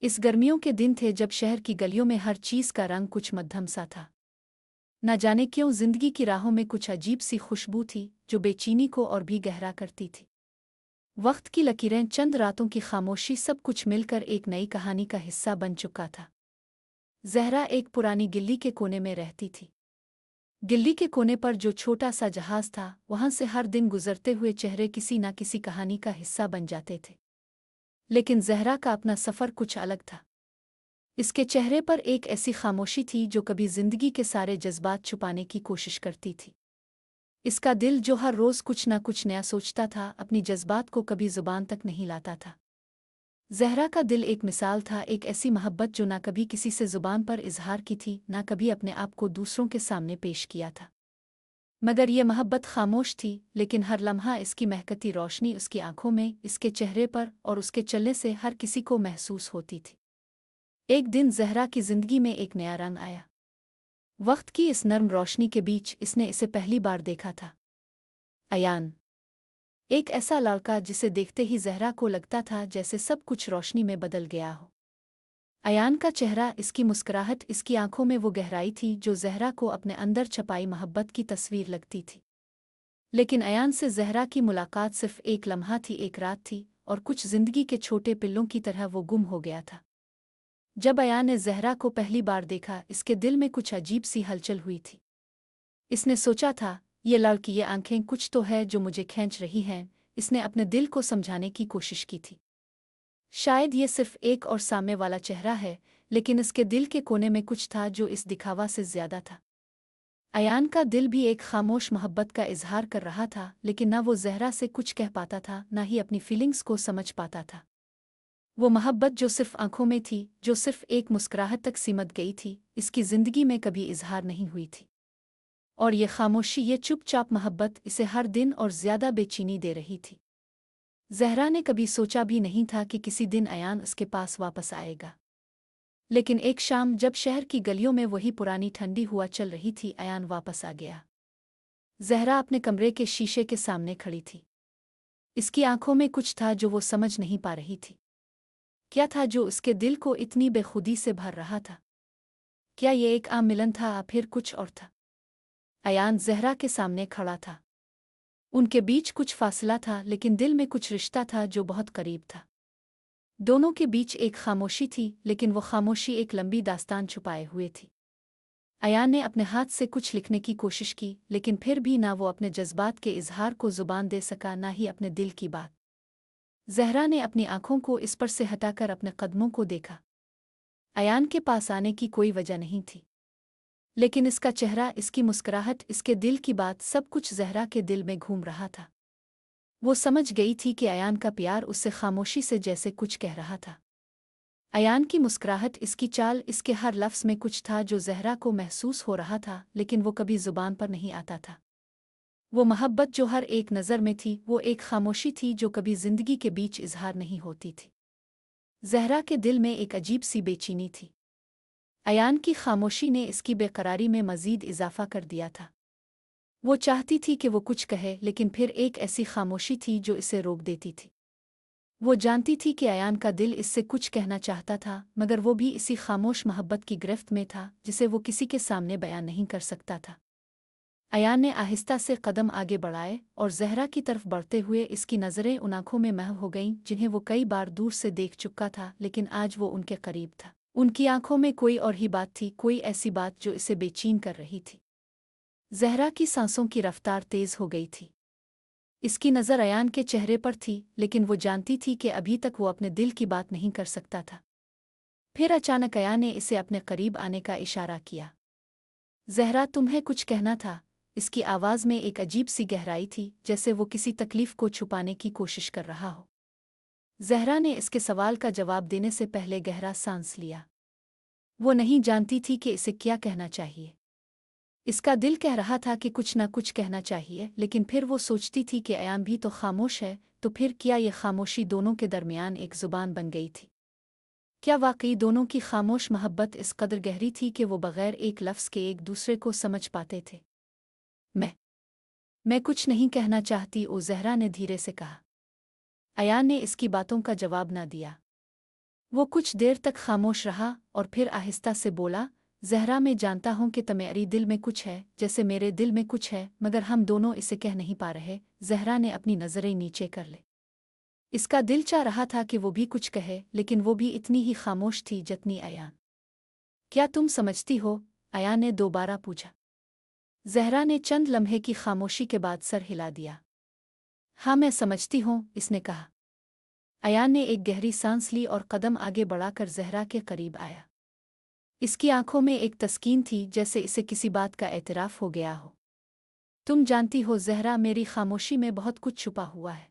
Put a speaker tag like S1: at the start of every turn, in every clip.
S1: इस गर्मियों के दिन थे जब शहर की गलियों में हर चीज़ का रंग कुछ मध्यम सा था। न जाने क्यों जिंदगी की राहों में कुछ अजीब सी खुशबू थी जो बेचैनी को और भी गहरा करती थी। वक्त की लकीरें, चंद रातों की खामोशी, सब कुछ मिलकर एक नई कहानी का हिस्सा बन चुका था। जहरा एक पुरानी गिल्ली के कोने में रहती थी। गिल्ली के कोने पर जो छोटा सा जहाज था, वहां से हर दिन गुजरते हुए चेहरे किसी न किसी कहानी का हिस्सा बन जाते थे। लेकिन जहरा का अपना सफ़र कुछ अलग था। इसके चेहरे पर एक ऐसी खामोशी थी जो कभी जिंदगी के सारे जज्बात छुपाने की कोशिश करती थी। इसका दिल जो हर रोज कुछ ना कुछ नया सोचता था, अपनी जज्बात को कभी जुबान तक नहीं लाता था। जहरा का दिल एक मिसाल था, एक ऐसी मोहब्बत जो ना कभी किसी से जुबान पर इजहार की थी, ना कभी अपने आप को दूसरों के सामने पेश किया था। मगर ये मोहब्बत खामोश थी, लेकिन हर लम्हा इसकी महकती रोशनी उसकी आंखों में, इसके चेहरे पर और उसके चलने से हर किसी को महसूस होती थी। एक दिन जहरा की जिंदगी में एक नया रंग आया। वक्त की इस नर्म रोशनी के बीच इसने इसे पहली बार देखा था। अयान, एक ऐसा लड़का जिसे देखते ही जहरा को लगता था जैसे सब कुछ रोशनी में बदल गया हो। अयान का चेहरा, इसकी मुस्कुराहट, इसकी आंखों में वो गहराई थी जो जहरा को अपने अंदर छपाई मोहब्बत की तस्वीर लगती थी। लेकिन अयान से जहरा की मुलाकात सिर्फ एक लम्हा थी, एक रात थी, और कुछ जिंदगी के छोटे पिल्लों की तरह वो गुम हो गया था। जब अयान ने जहरा को पहली बार देखा, इसके दिल में कुछ अजीब सी हलचल हुई थी। इसने सोचा था, ये लड़की, ये आंखें, कुछ तो है जो मुझे खींच रही हैं। इसने अपने दिल को समझाने की कोशिश की थी। शायद ये सिर्फ एक और सामने वाला चेहरा है, लेकिन इसके दिल के कोने में कुछ था जो इस दिखावा से ज्यादा था। अयान का दिल भी एक खामोश मोहब्बत का इजहार कर रहा था, लेकिन ना वो जहरा से कुछ कह पाता था, ना ही अपनी फीलिंग्स को समझ पाता था। वो मोहब्बत जो सिर्फ आंखों में थी, जो सिर्फ एक मुस्कुराहट तक सिमट गई थी, इसकी जिंदगी में कभी इजहार नहीं हुई थी। और ये खामोशी, ये चुपचाप मोहब्बत इसे हर दिन और ज्यादा बेचैनी दे रही थी। जहरा ने कभी सोचा भी नहीं था कि किसी दिन अयान उसके पास वापस आएगा। लेकिन एक शाम जब शहर की गलियों में वही पुरानी ठंडी हुआ चल रही थी, अयान वापस आ गया। जहरा अपने कमरे के शीशे के सामने खड़ी थी। इसकी आंखों में कुछ था जो वो समझ नहीं पा रही थी। क्या था जो उसके दिल को इतनी बेखुदी से भर रहा था? क्या ये एक आम मिलन था या फिर कुछ और था? अयान जहरा के सामने खड़ा था। उनके बीच कुछ फासला था, लेकिन दिल में कुछ रिश्ता था जो बहुत करीब था। दोनों के बीच एक खामोशी थी, लेकिन वो खामोशी एक लंबी दास्तान छुपाए हुए थी। अयान ने अपने हाथ से कुछ लिखने की कोशिश की, लेकिन फिर भी ना वो अपने जज्बात के इजहार को जुबान दे सका, ना ही अपने दिल की बात। जहरा ने अपनी आंखों को इस पर से हटाकर अपने कदमों को देखा। अयान के पास आने की कोई वजह नहीं थी, लेकिन इसका चेहरा, इसकी मुस्कुराहट, इसके दिल की बात, सब कुछ जहरा के दिल में घूम रहा था। वो समझ गई थी कि अयान का प्यार उससे खामोशी से जैसे कुछ कह रहा था। अयान की मुस्कुराहट, इसकी चाल, इसके हर लफ्ज़ में कुछ था जो जहरा को महसूस हो रहा था, लेकिन वो कभी जुबान पर नहीं आता था। वो मोहब्बत जो हर एक नज़र में थी, वो एक खामोशी थी जो कभी जिंदगी के बीच इजहार नहीं होती थी। जहरा के दिल में एक अजीब सी बेचैनी थी। अयान की खामोशी ने इसकी बेकरारी में मज़ीद इजाफा कर दिया था। वो चाहती थी कि वो कुछ कहे, लेकिन फिर एक ऐसी खामोशी थी जो इसे रोक देती थी। वो जानती थी कि अयान का दिल इससे कुछ कहना चाहता था, मगर वो भी इसी खामोश मोहब्बत की गिरफ्त में था जिसे वो किसी के सामने बयान नहीं कर सकता था। अयान ने आहिस्ता से कदम आगे बढ़ाए और जहरा की तरफ बढ़ते हुए इसकी नज़रें उन आंखों में महव हो गईं जिन्हें वो कई बार दूर से देख चुका था, लेकिन आज वो उनके करीब था। उनकी आंखों में कोई और ही बात थी, कोई ऐसी बात जो इसे बेचैन कर रही थी। जहरा की सांसों की रफ्तार तेज हो गई थी। इसकी नज़र अयान के चेहरे पर थी, लेकिन वो जानती थी कि अभी तक वो अपने दिल की बात नहीं कर सकता था। फिर अचानक अयान ने इसे अपने करीब आने का इशारा किया। जहरा, तुम्हें कुछ कहना था? इसकी आवाज़ में एक अजीब सी गहराई थी, जैसे वो किसी तकलीफ को छुपाने की कोशिश कर रहा हो। जहरा ने इसके सवाल का जवाब देने से पहले गहरा सांस लिया। वो नहीं जानती थी कि इसे क्या कहना चाहिए। इसका दिल कह रहा था कि कुछ ना कुछ कहना चाहिए, लेकिन फिर वो सोचती थी कि अयान भी तो खामोश है, तो फिर क्या ये खामोशी दोनों के दरमियान एक जुबान बन गई थी? क्या वाकई दोनों की खामोश मोहब्बत इस कदर गहरी थी कि वो बगैर एक लफ्ज़ के एक दूसरे को समझ पाते थे? मैं मैं कुछ नहीं कहना चाहती, ओ जहरा ने धीरे से कहा। अयान ने इसकी बातों का जवाब न दिया। वो कुछ देर तक खामोश रहा और फिर आहिस्ता से बोला, ज़हरा, मैं जानता हूँ कि तुम्हारी दिल में कुछ है, जैसे मेरे दिल में कुछ है, मगर हम दोनों इसे कह नहीं पा रहे। ज़हरा ने अपनी नज़रें नीचे कर ली। इसका दिल चाह रहा था कि वो भी कुछ कहे, लेकिन वो भी इतनी ही खामोश थी जितनी अयान। क्या तुम समझती हो? अयान ने दोबारा पूछा। ज़हरा ने चंद लम्हे की खामोशी के बाद सर हिला दिया। हाँ, मैं समझती हूँ, इसने कहा। अयान ने एक गहरी सांस ली और कदम आगे बढ़ाकर ज़हरा के करीब आया। इसकी आंखों में एक तस्कीन थी, जैसे इसे किसी बात का एतराफ़ हो गया हो। तुम जानती हो ज़हरा, मेरी खामोशी में बहुत कुछ छुपा हुआ है।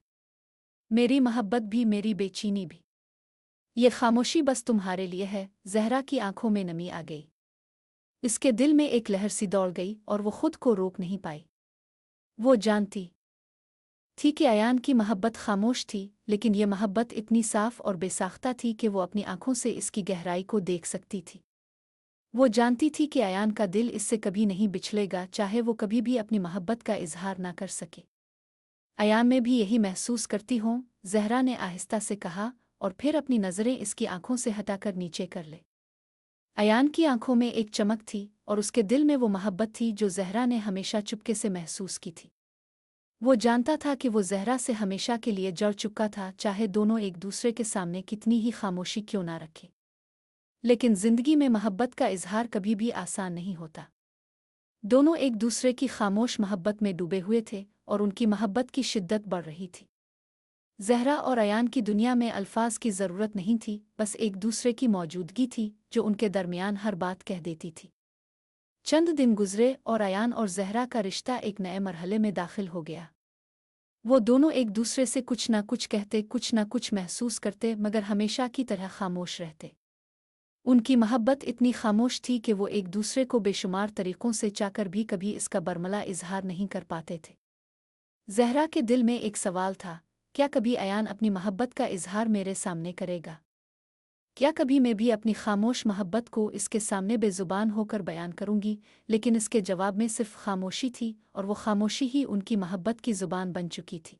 S1: मेरी मोहब्बत भी, मेरी बेचैनी भी। ये खामोशी बस तुम्हारे लिए है। ज़हरा की आंखों में नमी आ गई। इसके दिल में एक लहर सी दौड़ गई और वो खुद को रोक नहीं पाई। वो जानती थी कि अयान की मोहब्बत खामोश थी, लेकिन ये मोहब्बत इतनी साफ और बेसाख्ता थी कि वो अपनी आंखों से इसकी गहराई को देख सकती थी। वो जानती थी कि अयान का दिल इससे कभी नहीं बिछड़ेगा, चाहे वो कभी भी अपनी मोहब्बत का इजहार ना कर सके। अयान में भी यही महसूस करती हूँ, ज़हरा ने आहिस्ता से कहा और फिर अपनी नज़रें इसकी आंखों से हटाकर नीचे कर ले। अयान की आंखों में एक चमक थी और उसके दिल में वो मोहब्बत थी जो ज़हरा ने हमेशा चुपके से महसूस की थी। वो जानता था कि वो ज़हरा से हमेशा के लिए जड़ चुका था, चाहे दोनों एक दूसरे के सामने कितनी ही खामोशी क्यों ना रखें। लेकिन ज़िंदगी में मोहब्बत का इजहार कभी भी आसान नहीं होता। दोनों एक दूसरे की खामोश मोहब्बत में डूबे हुए थे और उनकी मोहब्बत की शिद्दत बढ़ रही थी। ज़हरा और अयान की दुनिया में अल्फाज की ज़रूरत नहीं थी, बस एक दूसरे की मौजूदगी थी जो उनके दरमियान हर बात कह देती थी। चंद दिन गुजरे और अयान और ज़हरा का रिश्ता एक नए मरहले में दाखिल हो गया। वो दोनों एक दूसरे से कुछ ना कुछ कहते, कुछ ना कुछ महसूस करते, मगर हमेशा की तरह खामोश रहते। उनकी मोहब्बत इतनी खामोश थी कि वो एक दूसरे को बेशुमार तरीक़ों से चाहकर भी कभी इसका बरमला इजहार नहीं कर पाते थे। ज़हरा के दिल में एक सवाल था, क्या कभी अयान अपनी मोहब्बत का इजहार मेरे सामने करेगा? क्या कभी मैं भी अपनी खामोश मोहब्बत को इसके सामने बेज़ुबान होकर बयान करूंगी? लेकिन इसके जवाब में सिर्फ खामोशी थी और वो खामोशी ही उनकी मोहब्बत की ज़ुबान बन चुकी थी।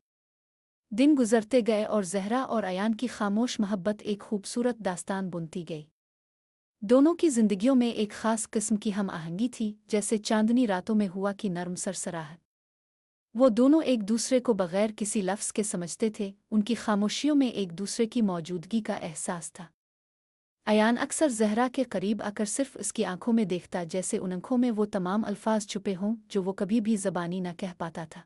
S1: दिन गुजरते गए और ज़हरा और अयान की खामोश मोहब्बत एक खूबसूरत दास्तान बुनती गई। दोनों की जिंदगियों में एक खास किस्म की हम आहंगी थी, जैसे चांदनी रातों में हुआ की नर्म सरसराहट। वो दोनों एक दूसरे को बगैर किसी लफ्ज़ के समझते थे, उनकी खामोशियों में एक दूसरे की मौजूदगी का एहसास था। अयान अक्सर ज़हरा के करीब आकर सिर्फ उसकी आंखों में देखता, जैसे उन आंखों में वो तमाम अल्फाज छुपे हों जो वो कभी भी ज़बानी न कह पाता था।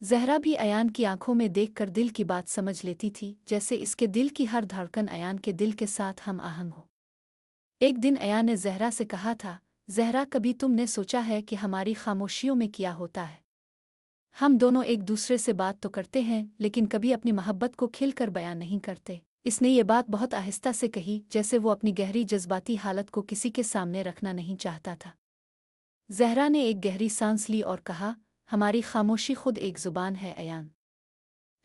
S1: ज़हरा भी अयान की आंखों में देखकर दिल की बात समझ लेती थी, जैसे इसके दिल की हर धड़कन अयान के दिल के साथ हम आहंग हो। एक दिन अयान ने ज़हरा से कहा था, ज़हरा, कभी तुमने सोचा है कि हमारी खामोशियों में क्या होता है? हम दोनों एक दूसरे से बात तो करते हैं, लेकिन कभी अपनी मोहब्बत को खिलकर बयान नहीं करते। इसने ये बात बहुत आहिस्ता से कही, जैसे वो अपनी गहरी जज्बाती हालत को किसी के सामने रखना नहीं चाहता था। ज़हरा ने एक गहरी सांस ली और कहा, हमारी खामोशी खुद एक ज़ुबान है अयान।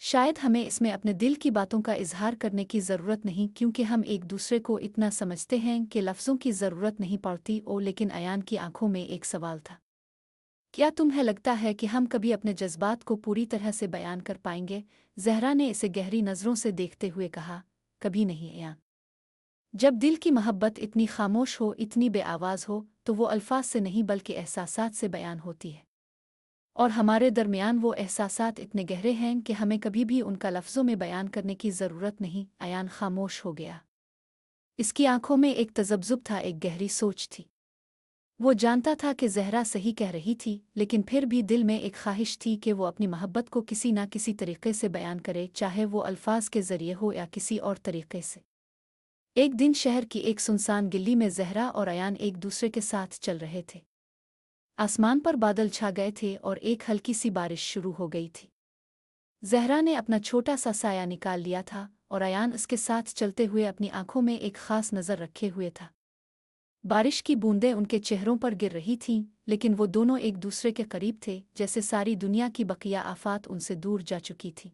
S1: शायद हमें इसमें अपने दिल की बातों का इजहार करने की ज़रूरत नहीं, क्योंकि हम एक दूसरे को इतना समझते हैं कि लफ्ज़ों की ज़रूरत नहीं पड़ती। लेकिन अयान की आंखों में एक सवाल था, क्या तुम्हें लगता है कि हम कभी अपने जज्बात को पूरी तरह से बयान कर पाएंगे? ज़हरा ने इसे गहरी नज़रों से देखते हुए कहा, कभी नहीं अयान। जब दिल की मोहब्बत इतनी खामोश हो, इतनी बेआवाज़ हो, तो वो अल्फाज से नहीं बल्कि एहसासात से बयान होती है। और हमारे दरमियान वो एहसासात इतने गहरे हैं कि हमें कभी भी उनका लफ्ज़ों में बयान करने की ज़रूरत नहीं। अयान खामोश हो गया। इसकी आंखों में एक तज़ब्ज़ुब था, एक गहरी सोच थी। वो जानता था कि ज़हरा सही कह रही थी, लेकिन फिर भी दिल में एक ख्वाहिश थी कि वो अपनी मोहब्बत को किसी न किसी तरीक़े से बयान करे, चाहे वो अल्फाज के ज़रिए हो या किसी और तरीक़े से। एक दिन शहर की एक सुनसान गली में ज़हरा और अयान एक दूसरे के साथ चल रहे थे। आसमान पर बादल छा गए थे और एक हल्की सी बारिश शुरू हो गई थी। ज़हरा ने अपना छोटा सा साया निकाल लिया था और अयान उसके साथ चलते हुए अपनी आंखों में एक खास नज़र रखे हुए था। बारिश की बूंदें उनके चेहरों पर गिर रही थीं, लेकिन वो दोनों एक दूसरे के करीब थे, जैसे सारी दुनिया की बकिया आफात उनसे दूर जा चुकी थी।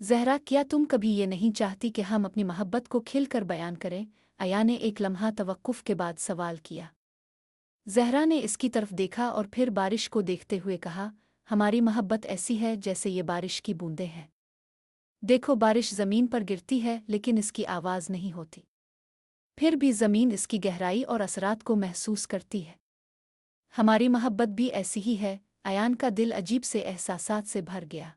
S1: ज़हरा, क्या तुम कभी ये नहीं चाहती कि हम अपनी मोहब्बत को खिलकर बयान करें? अयान ने एक लम्हा तवक्कुफ़ के बाद सवाल किया। ज़हरा ने इसकी तरफ देखा और फिर बारिश को देखते हुए कहा, हमारी मोहब्बत ऐसी है जैसे ये बारिश की बूंदें हैं। देखो बारिश ज़मीन पर गिरती है लेकिन इसकी आवाज़ नहीं होती। फिर भी ज़मीन इसकी गहराई और असरात को महसूस करती है। हमारी मोहब्बत भी ऐसी ही है। अयान का दिल अजीब से एहसासात से भर गया।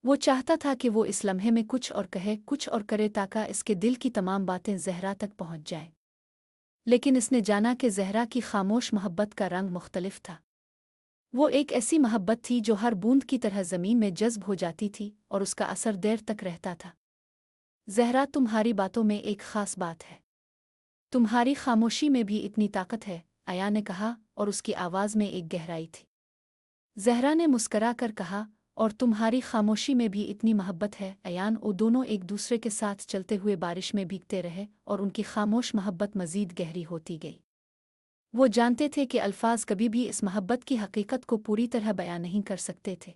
S1: वो चाहता था कि वो इस लम्हे में कुछ और कहे, कुछ और करे ताकि इसके दिल की तमाम बातें ज़हरा तक पहुँच जाएं। लेकिन इसने जाना कि ज़हरा की खामोश मोहब्बत का रंग मुख्तलिफ था। वो एक ऐसी मोहब्बत थी जो हर बूंद की तरह ज़मीन में जज्ब हो जाती थी और उसका असर देर तक रहता था। ज़हरा, तुम्हारी बातों में एक ख़ास बात है। तुम्हारी खामोशी में भी इतनी ताकत है, अया ने कहा, और उसकी आवाज़ में एक गहराई थी। ज़हरा ने मुस्करा कर कहा, और तुम्हारी खामोशी में भी इतनी मोहब्बत है, अयान। वो दोनों एक दूसरे के साथ चलते हुए बारिश में भीगते रहे और उनकी खामोश मोहब्बत मज़ीद गहरी होती गई। वो जानते थे कि अल्फाज कभी भी इस मोहब्बत की हकीकत को पूरी तरह बयां नहीं कर सकते थे।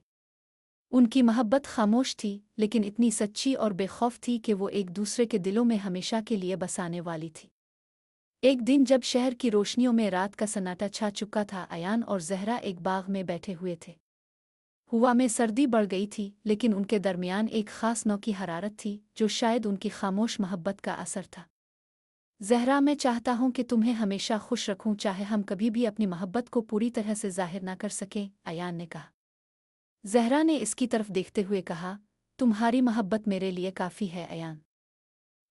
S1: उनकी मोहब्बत खामोश थी, लेकिन इतनी सच्ची और बेखौफ थी कि वो एक दूसरे के दिलों में हमेशा के लिए बसाने वाली थी। एक दिन जब शहर की रोशनियों में रात का सन्नाटा छा चुका था, अयान और ज़हरा एक बाग में बैठे हुए थे। हवा में सर्दी बढ़ गई थी, लेकिन उनके दरमियान एक ख़ास नौ की हरारत थी जो शायद उनकी खामोश मोहब्बत का असर था। ज़हरा, मैं चाहता हूँ कि तुम्हें हमेशा खुश रखूँ, चाहे हम कभी भी अपनी मोहब्बत को पूरी तरह से ज़ाहिर न कर सकें, अयान ने कहा। ज़हरा ने इसकी तरफ देखते हुए कहा, तुम्हारी मोहब्बत मेरे लिए काफ़ी है अयान।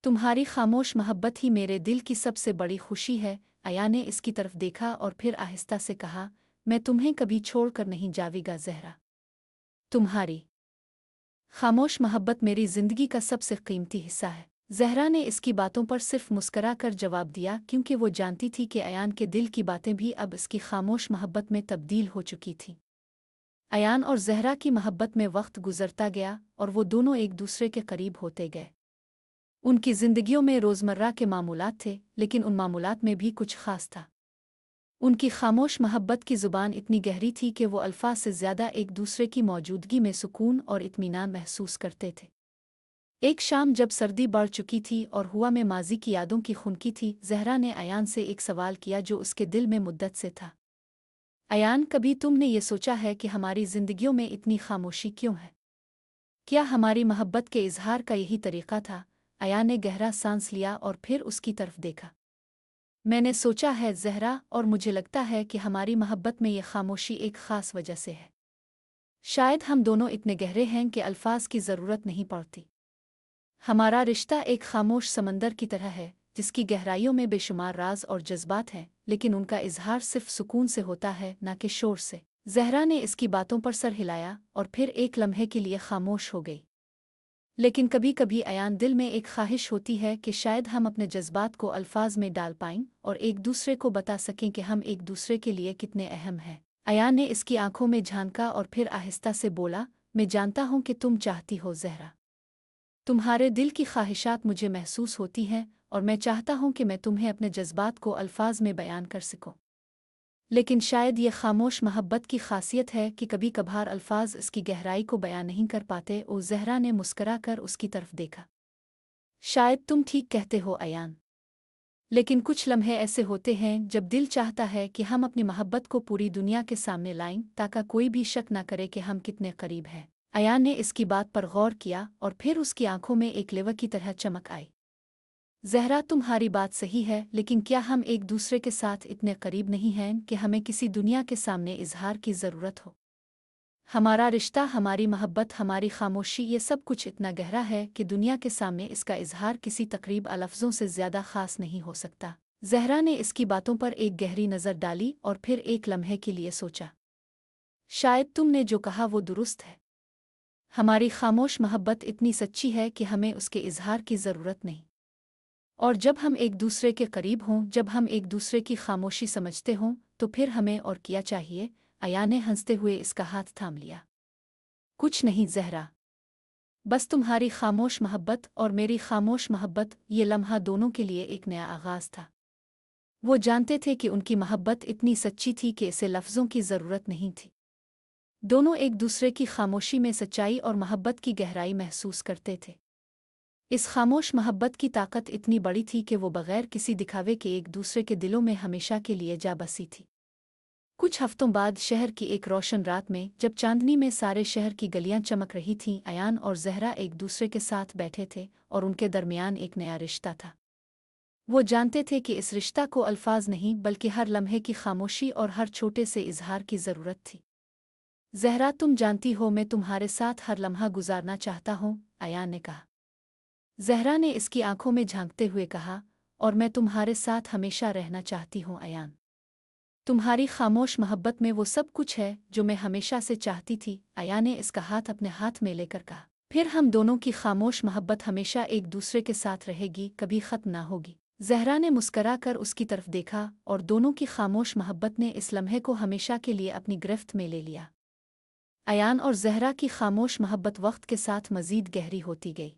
S1: तुम्हारी खामोश मोहब्बत ही मेरे दिल की सबसे बड़ी खुशी है। अयान ने इसकी तरफ देखा और फिर आहिस्ता से कहा, मैं तुम्हें कभी छोड़कर नहीं जाऊँगा ज़हरा। तुम्हारी खामोश मोहब्बत मेरी ज़िंदगी का सबसे कीमती हिस्सा है। ज़हरा ने इसकी बातों पर सिर्फ मुस्करा कर जवाब दिया, क्योंकि वो जानती थी कि अयान के दिल की बातें भी अब इसकी खामोश मोहब्बत में तब्दील हो चुकी थीं। अयान और ज़हरा की मोहब्बत में वक्त गुजरता गया और वो दोनों एक दूसरे के करीब होते गए। उनकी ज़िंदगियों में रोज़मर्रा के मामूलात थे, लेकिन उन मामूलात में भी कुछ ख़ास था। उनकी खामोश मोहब्बत की ज़ुबान इतनी गहरी थी कि वो अल्फाज से ज़्यादा एक दूसरे की मौजूदगी में सुकून और इत्मीनान महसूस करते थे। एक शाम जब सर्दी बढ़ चुकी थी और हुआ में माजी की यादों की खुनकी थी, ज़हरा ने अयान से एक सवाल किया जो उसके दिल में मुद्दत से था। अयान, कभी तुमने ये सोचा है कि हमारी ज़िंदगियों में इतनी खामोशी क्यों है? क्या हमारी मोहब्बत के इजहार का यही तरीक़ा था? अयान ने गहरा सांस लिया और फिर उसकी तरफ देखा। मैंने सोचा है ज़हरा, और मुझे लगता है कि हमारी मोहब्बत में ये खामोशी एक ख़ास वजह से है। शायद हम दोनों इतने गहरे हैं कि अल्फाज की ज़रूरत नहीं पड़ती। हमारा रिश्ता एक खामोश समंदर की तरह है जिसकी गहराइयों में बेशुमार राज और जज्बात हैं, लेकिन उनका इजहार सिर्फ सुकून से होता है, न कि शोर से। ज़हरा ने इसकी बातों पर सर हिलाया और फिर एक लम्हे के लिए खामोश हो गई। लेकिन कभी कभी अयान, दिल में एक ख्वाहिश होती है कि शायद हम अपने जज्बात को अल्फाज में डाल पाएं और एक दूसरे को बता सकें कि हम एक दूसरे के लिए कितने अहम हैं। अयान ने इसकी आंखों में झांका और फिर आहिस्ता से बोला, मैं जानता हूँ कि तुम चाहती हो ज़हरा। तुम्हारे दिल की ख्वाहिशात मुझे महसूस होती हैं और मैं चाहता हूँ कि मैं तुम्हें अपने जज्बात को अल्फाज में बयान कर सकूँ। लेकिन शायद ये खामोश मोहब्बत की खासियत है कि कभी कभार अल्फाज इसकी गहराई को बयान नहीं कर पाते। और ज़हरा ने मुस्करा कर उसकी तरफ देखा। शायद तुम ठीक कहते हो अयान, लेकिन कुछ लम्हे ऐसे होते हैं जब दिल चाहता है कि हम अपनी मोहब्बत को पूरी दुनिया के सामने लाएं ताकि कोई भी शक न करे कि हम कितने करीब हैं। अयान ने इसकी बात पर गौर किया और फिर उसकी आंखों में एक लेवा की तरह चमक आई। ज़हरा, तुम्हारी बात सही है, लेकिन क्या हम एक दूसरे के साथ इतने करीब नहीं हैं कि हमें किसी दुनिया के सामने इजहार की ज़रूरत हो? हमारा रिश्ता, हमारी मोहब्बत, हमारी खामोशी, ये सब कुछ इतना गहरा है कि दुनिया के सामने इसका इजहार किसी तकरीब लफ्ज़ों से ज़्यादा ख़ास नहीं हो सकता। ज़हरा ने इसकी बातों पर एक गहरी नज़र डाली और फिर एक लम्हे के लिए सोचा। शायद तुमने जो कहा वो दुरुस्त है। हमारी खामोश मोहब्बत इतनी सच्ची है कि हमें उसके इजहार की ज़रूरत नहीं। और जब हम एक दूसरे के करीब हों, जब हम एक दूसरे की खामोशी समझते हों, तो फिर हमें और क्या चाहिए? अयान ने हंसते हुए इसका हाथ थाम लिया। कुछ नहीं ज़हरा, बस तुम्हारी खामोश मोहब्बत और मेरी खामोश मोहब्बत, ये लम्हा दोनों के लिए एक नया आगाज़ था। वो जानते थे कि उनकी मोहब्बत इतनी सच्ची थी कि इसे लफ्ज़ों की ज़रूरत नहीं थी। दोनों एक दूसरे की खामोशी में सच्चाई और मोहब्बत की गहराई महसूस करते थे। इस खामोश मोहब्बत की ताकत इतनी बड़ी थी कि वो बग़ैर किसी दिखावे के एक दूसरे के दिलों में हमेशा के लिए जा बसी थी। कुछ हफ्तों बाद शहर की एक रोशन रात में जब चांदनी में सारे शहर की गलियां चमक रही थीं, अयान और जहरा एक दूसरे के साथ बैठे थे और उनके दरमियान एक नया रिश्ता था। वो जानते थे कि इस रिश्ता को अल्फाज नहीं बल्कि हर लम्हे की खामोशी और हर छोटे से इजहार की ज़रूरत थी। जहरा, तुम जानती हो मैं तुम्हारे साथ हर लम्हा गुजारना चाहता हूँ, अयान ने कहा। जहरा ने इसकी आंखों में झांकते हुए कहा, और मैं तुम्हारे साथ हमेशा रहना चाहती हूँ अयान। तुम्हारी खामोश मोहब्बत में वो सब कुछ है जो मैं हमेशा से चाहती थी, अयान ने इसका हाथ अपने हाथ में लेकर कहा। फिर हम दोनों की खामोश मोहब्बत हमेशा एक दूसरे के साथ रहेगी, कभी ख़त्म ना होगी। जहरा ने मुस्करा कर उसकी तरफ देखा और दोनों की खामोश मोहब्बत ने इस लम्हे को हमेशा के लिए अपनी गिरफ्त में ले लिया। अयान और जहरा की खामोश मोहब्बत वक्त के साथ मज़ीद गहरी होती गई।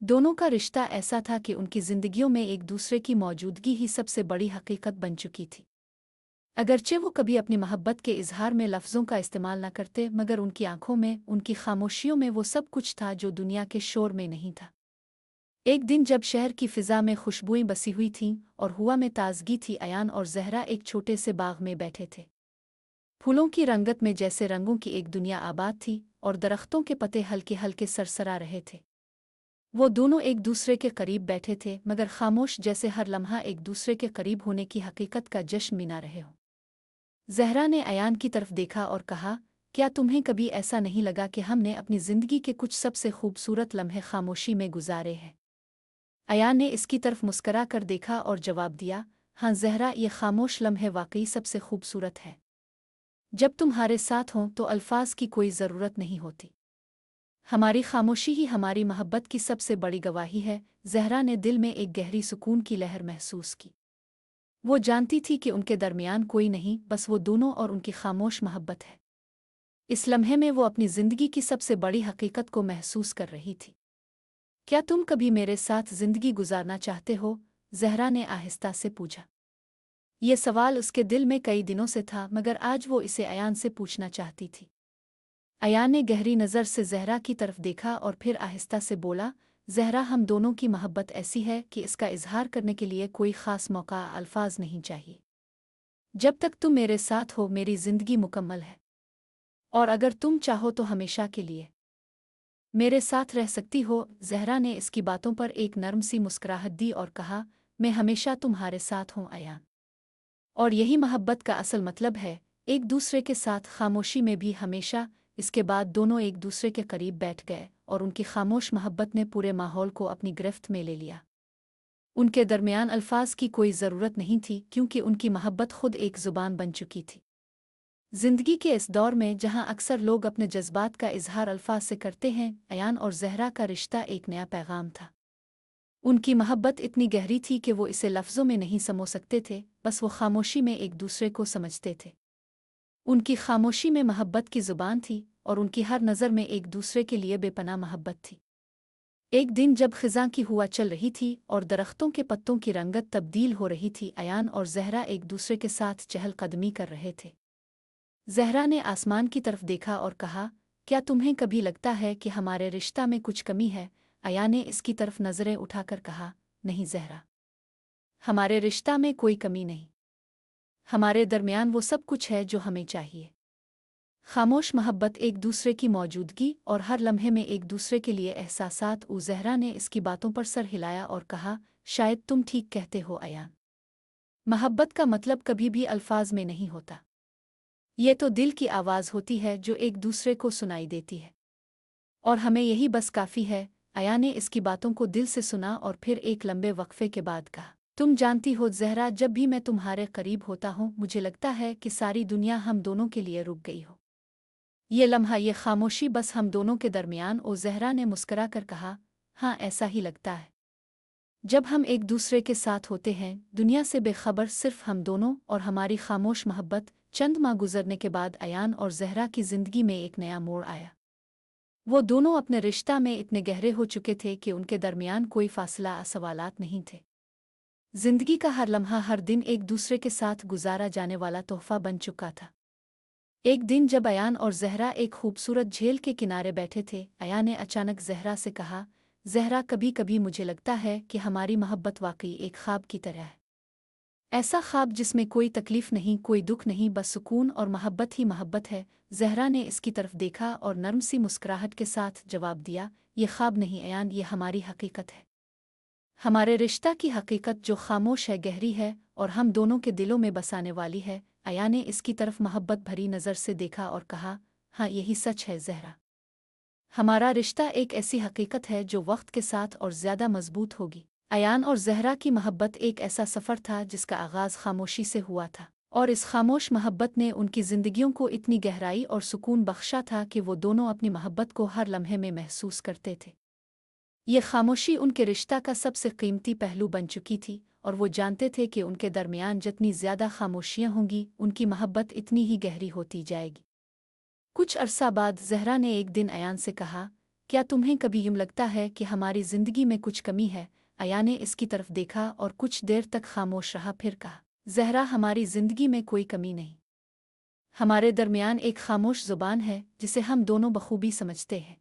S1: दोनों का रिश्ता ऐसा था कि उनकी ज़िंदगियों में एक दूसरे की मौजूदगी ही सबसे बड़ी हकीकत बन चुकी थी। अगरचे वो कभी अपनी मोहब्बत के इजहार में लफ्ज़ों का इस्तेमाल न करते, मगर उनकी आंखों में, उनकी खामोशियों में वो सब कुछ था जो दुनिया के शोर में नहीं था। एक दिन जब शहर की फ़िज़ा में खुशबुएं बसी हुई थीं और हवा में ताज़गी थी, अयान और जहरा एक छोटे से बाग में बैठे थे। फूलों की रंगत में जैसे रंगों की एक दुनिया आबाद थी और दरख्तों के पत्ते हल्के हल्के सरसरा रहे थे। वो दोनों एक दूसरे के करीब बैठे थे, मगर खामोश, जैसे हर लम्हा एक दूसरे के करीब होने की हकीकत का जश्न मना रहे हों। जहरा ने अयान की तरफ देखा और कहा, क्या तुम्हें कभी ऐसा नहीं लगा कि हमने अपनी ज़िंदगी के कुछ सबसे खूबसूरत लम्हे खामोशी में गुजारे हैं? अयान ने इसकी तरफ मुस्करा कर देखा और जवाब दिया, हाँ जहरा, ये खामोश लम्हे वाकई सबसे खूबसूरत है। जब तुम्हारे साथ हों तो अल्फाज की कोई ज़रूरत नहीं होती। हमारी खामोशी ही हमारी मोहब्बत की सबसे बड़ी गवाही है। जहरा ने दिल में एक गहरी सुकून की लहर महसूस की। वो जानती थी कि उनके दरमियान कोई नहीं, बस वो दोनों और उनकी खामोश मोहब्बत है। इस लम्हे में वो अपनी ज़िंदगी की सबसे बड़ी हकीकत को महसूस कर रही थी। क्या तुम कभी मेरे साथ ज़िंदगी गुजारना चाहते हो? जहरा ने आहिस्ता से पूछा। ये सवाल उसके दिल में कई दिनों से था, मगर आज वो इसे अयान से पूछना चाहती थी। अयान ने गहरी नज़र से जहरा की तरफ देखा और फिर आहिस्ता से बोला, जहरा, हम दोनों की मोहब्बत ऐसी है कि इसका इजहार करने के लिए कोई ख़ास मौका, अल्फाज नहीं चाहिए। जब तक तुम मेरे साथ हो मेरी ज़िंदगी मुकम्मल है, और अगर तुम चाहो तो हमेशा के लिए मेरे साथ रह सकती हो। जहरा ने इसकी बातों पर एक नर्म सी मुस्कुराहट दी और कहा, मैं हमेशा तुम्हारे साथ हूँ अयान। और यही मोहब्बत का असल मतलब है, एक दूसरे के साथ खामोशी में भी हमेशा। इसके बाद दोनों एक दूसरे के करीब बैठ गए और उनकी खामोश मोहब्बत ने पूरे माहौल को अपनी गिरफ्त में ले लिया। उनके दरमियान अल्फाज की कोई ज़रूरत नहीं थी, क्योंकि उनकी मोहब्बत खुद एक ज़ुबान बन चुकी थी। ज़िंदगी के इस दौर में जहाँ अक्सर लोग अपने जज्बात का इजहार अल्फाज से करते हैं, अयान और जहरा का रिश्ता एक नया पैगाम था। उनकी मोहब्बत इतनी गहरी थी कि वो इसे लफ्ज़ों में नहीं समो सकते थे, बस वो खामोशी में एक दूसरे को समझते थे। उनकी खामोशी में मोहब्बत की ज़ुबान थी और उनकी हर नज़र में एक दूसरे के लिए बेपनाह मोहब्बत थी। एक दिन जब ख़िज़ां की हुआ चल रही थी और दरख्तों के पत्तों की रंगत तब्दील हो रही थी, अयान और जहरा एक दूसरे के साथ चहलकदमी कर रहे थे। जहरा ने आसमान की तरफ देखा और कहा, क्या तुम्हें कभी लगता है कि हमारे रिश्ता में कुछ कमी है? अयान ने इसकी तरफ नज़रें उठाकर कहा, नहीं जहरा, हमारे रिश्ता में कोई कमी नहीं। हमारे दरमियान वो सब कुछ है जो हमें चाहिए। खामोश मोहब्बत, एक दूसरे की मौजूदगी और हर लम्हे में एक दूसरे के लिए एहसासात। जहरा ने इसकी बातों पर सर हिलाया और कहा, शायद तुम ठीक कहते हो अयान। मोहब्बत का मतलब कभी भी अल्फाज में नहीं होता। ये तो दिल की आवाज़ होती है जो एक दूसरे को सुनाई देती है, और हमें यही बस काफ़ी है। अयान ने इसकी बातों को दिल से सुना और फिर एक लंबे वक्फे के बाद कहा, तुम जानती हो जहरा, जब भी मैं तुम्हारे करीब होता हूँ मुझे लगता है कि सारी दुनिया हम दोनों के लिए रुक गई हो। ये लम्हा, ये खामोशी, बस हम दोनों के दरमियान। जहरा ने मुस्करा कर कहा, हाँ ऐसा ही लगता है। जब हम एक दूसरे के साथ होते हैं, दुनिया से बेखबर, सिर्फ हम दोनों और हमारी खामोश मोहब्बत। चंद माह गुजरने के बाद अयान और जहरा की जिंदगी में एक नया मोड़ आया। वो दोनों अपने रिश्ता में इतने गहरे हो चुके थे कि उनके दरमियान कोई फासला, सवालात नहीं थे। जिंदगी का हर लम्हा, हर दिन एक दूसरे के साथ गुजारा जाने वाला तोहफा बन चुका था। एक दिन जब अयान और जहरा एक खूबसूरत झील के किनारे बैठे थे, अयान ने अचानक जहरा से कहा, जहरा, कभी कभी मुझे लगता है कि हमारी मोहब्बत वाकई एक ख्वाब की तरह है। ऐसा ख्वाब जिसमें कोई तकलीफ नहीं, कोई दुख नहीं, बस सुकून और मोहब्बत ही मोहब्बत है। जहरा ने इसकी तरफ देखा और नर्म सी मुस्कुराहट के साथ जवाब दिया, ये ख्वाब नहीं अयान, ये हमारी हकीकत है। हमारे रिश्ता की हकीकत जो खामोश है, गहरी है और हम दोनों के दिलों में बसाने वाली है। अया ने इसकी तरफ मोहब्बत भरी नज़र से देखा और कहा, हाँ यही सच है जहरा। हमारा रिश्ता एक ऐसी हकीकत है जो वक्त के साथ और ज़्यादा मजबूत होगी। अयान और जहरा की मोहब्बत एक ऐसा सफ़र था जिसका आगाज़ खामोशी से हुआ था, और इस खामोश मोहब्बत ने उनकी ज़िंदगियों को इतनी गहराई और सुकून बख्शा था कि वो दोनों अपनी मोहब्बत को हर लम्हे में महसूस करते थे। ये खामोशी उनके रिश्ता का सबसे कीमती पहलू बन चुकी थी, और वो जानते थे कि उनके दरमियान जितनी ज़्यादा खामोशियाँ होंगी, उनकी मोहब्बत इतनी ही गहरी होती जाएगी। कुछ अरसा बाद जहरा ने एक दिन अयान से कहा, क्या तुम्हें कभी यूँ लगता है कि हमारी ज़िंदगी में कुछ कमी है? अयान ने इसकी तरफ देखा और कुछ देर तक खामोश रहा, फिर कहा, जहरा, हमारी ज़िंदगी में कोई कमी नहीं। हमारे दरमियान एक खामोश ज़ुबान है जिसे हम दोनों बखूबी समझते हैं,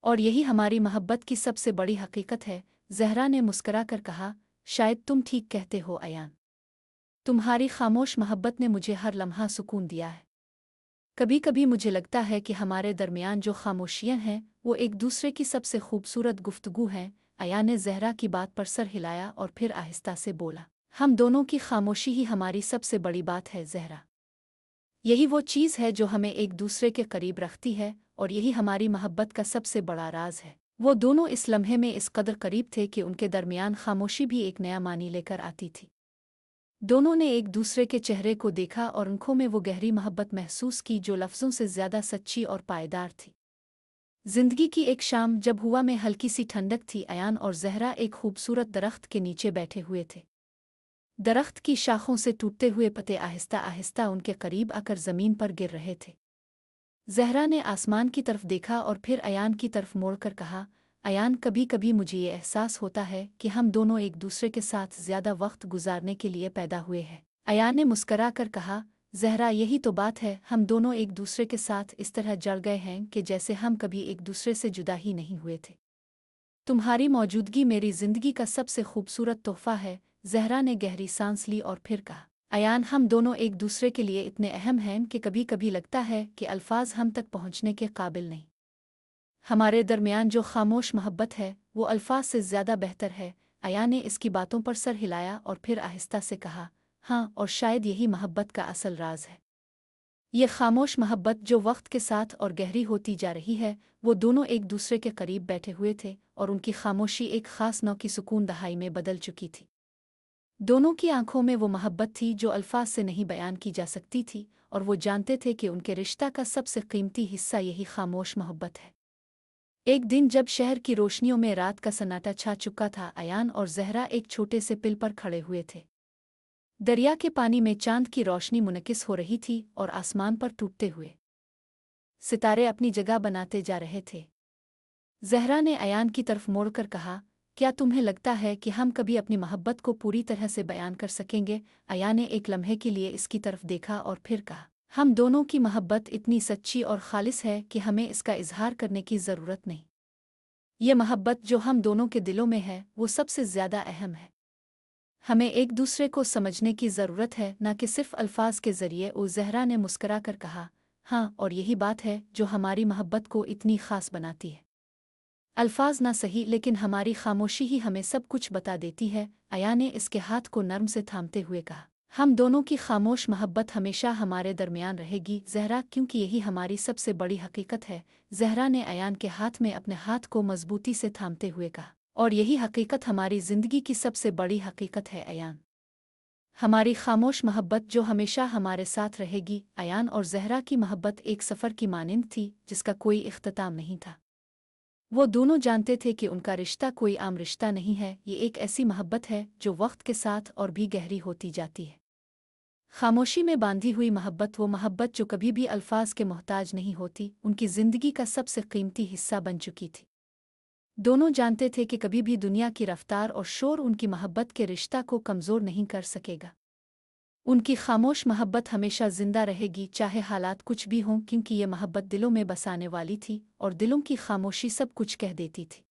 S1: और यही हमारी मोहब्बत की सबसे बड़ी हकीकत है। जहरा ने मुस्करा कर कहा, शायद तुम ठीक कहते हो अयान। तुम्हारी खामोश मोहब्बत ने मुझे हर लम्हा सुकून दिया है। कभी कभी मुझे लगता है कि हमारे दरमियान जो खामोशियां हैं, वो एक दूसरे की सबसे खूबसूरत गुफ्तगू हैं। अयान ने जहरा की बात पर सर हिलाया और फिर आहिस्ता से बोला, हम दोनों की खामोशी ही हमारी सबसे बड़ी बात है जहरा। यही वो चीज़ है जो हमें एक दूसरे के करीब रखती है, और यही हमारी मोहब्बत का सबसे बड़ा राज है। वो दोनों इस लम्हे में इस कदर करीब थे कि उनके दरमियान खामोशी भी एक नया मानी लेकर आती थी। दोनों ने एक दूसरे के चेहरे को देखा और आंखों में वो गहरी मोहब्बत महसूस की जो लफ्ज़ों से ज़्यादा सच्ची और पायदार थी। जिंदगी की एक शाम जब हुआ में हल्की सी ठंडक थी, अयान और जहरा एक खूबसूरत दरख्त के नीचे बैठे हुए थे। दरख्त की शाखों से टूटते हुए पत्ते आहिस्ता आहिस्ता उनके करीब आकर ज़मीन पर गिर रहे थे। जहरा ने आसमान की तरफ देखा और फिर अयान की तरफ मोड़कर कहा, अयान, कभी कभी मुझे ये एहसास होता है कि हम दोनों एक दूसरे के साथ ज़्यादा वक्त गुजारने के लिए पैदा हुए हैं। अयान ने मुस्करा कर कहा, जहरा, यही तो बात है, हम दोनों एक दूसरे के साथ इस तरह जड़ गए हैं कि जैसे हम कभी एक दूसरे से जुदा ही नहीं हुए थे। तुम्हारी मौजूदगी मेरी ज़िंदगी का सबसे खूबसूरत तोहफ़ा है। जहरा ने गहरी सांस ली और फिर कहा, अयान, हम दोनों एक दूसरे के लिए इतने अहम हैं कि कभी कभी लगता है कि अल्फाज हम तक पहुँचने के काबिल नहीं। हमारे दरमियान जो खामोश मोहब्बत है, वो अल्फाज से ज़्यादा बेहतर है। अयान ने इसकी बातों पर सर हिलाया और फिर आहिस्ता से कहा, हाँ, और शायद यही मोहब्बत का असल राज है। ये खामोश मोहब्बत जो वक्त के साथ और गहरी होती जा रही है। वो दोनों एक दूसरे के करीब बैठे हुए थे, और उनकी खामोशी एक ख़ास नौ की सुकून दहाई में बदल चुकी थी। दोनों की आंखों में वो मोहब्बत थी जो अल्फाज से नहीं बयान की जा सकती थी, और वो जानते थे कि उनके रिश्ता का सबसे कीमती हिस्सा यही खामोश मोहब्बत है। एक दिन जब शहर की रोशनियों में रात का सन्नाटा छा चुका था, अयान और जहरा एक छोटे से पिल पर खड़े हुए थे। दरिया के पानी में चांद की रोशनी मुनकिस हो रही थी और आसमान पर टूटते हुए सितारे अपनी जगह बनाते जा रहे थे। जहरा ने अयान की तरफ मोड़कर कहा, क्या तुम्हें लगता है कि हम कभी अपनी मोहब्बत को पूरी तरह से बयान कर सकेंगे? अयान ने एक लम्हे के लिए इसकी तरफ देखा और फिर कहा, हम दोनों की मोहब्बत इतनी सच्ची और खालिस है कि हमें इसका इजहार करने की ज़रूरत नहीं। ये मोहब्बत जो हम दोनों के दिलों में है, वो सबसे ज़्यादा अहम है। हमें एक दूसरे को समझने की ज़रूरत है, न कि सिर्फ अल्फाज के ज़रिए। ओ जहरा ने मुस्करा कर कहा, हाँ, और यही बात है जो हमारी मोहब्बत को इतनी ख़ास बनाती है। अल्फाज ना सही, लेकिन हमारी खामोशी ही हमें सब कुछ बता देती है। अया ने इसके हाथ को नर्म से थामते हुए कहा, हम दोनों की खामोश मोहब्बत हमेशा हमारे दरमियान रहेगी जहरा, क्योंकि यही हमारी सबसे बड़ी हकीकत है। जहरा ने अयान के हाथ में अपने हाथ को मजबूती से थामते हुए कहा, और यही हकीकत हमारी ज़िंदगी की सबसे बड़ी हकीकत है अयान। हमारी खामोश मोहब्बत जो हमेशा हमारे साथ रहेगी। अयान और जहरा की मोहब्बत एक सफ़र की मानिंद थी जिसका कोई इख्तिताम नहीं था। वो दोनों जानते थे कि उनका रिश्ता कोई आम रिश्ता नहीं है, ये एक ऐसी मोहब्बत है जो वक्त के साथ और भी गहरी होती जाती है। खामोशी में बांधी हुई मोहब्बत, वो मोहब्बत जो कभी भी अल्फाज के मोहताज नहीं होती, उनकी ज़िंदगी का सबसे कीमती हिस्सा बन चुकी थी। दोनों जानते थे कि कभी भी दुनिया की रफ्तार और शोर उनकी मोहब्बत के रिश्ता को कमज़ोर नहीं कर सकेगा। उनकी खामोश मोहब्बत हमेशा जिंदा रहेगी, चाहे हालात कुछ भी हों, क्योंकि ये मोहब्बत दिलों में बसाने वाली थी और दिलों की खामोशी सब कुछ कह देती थी।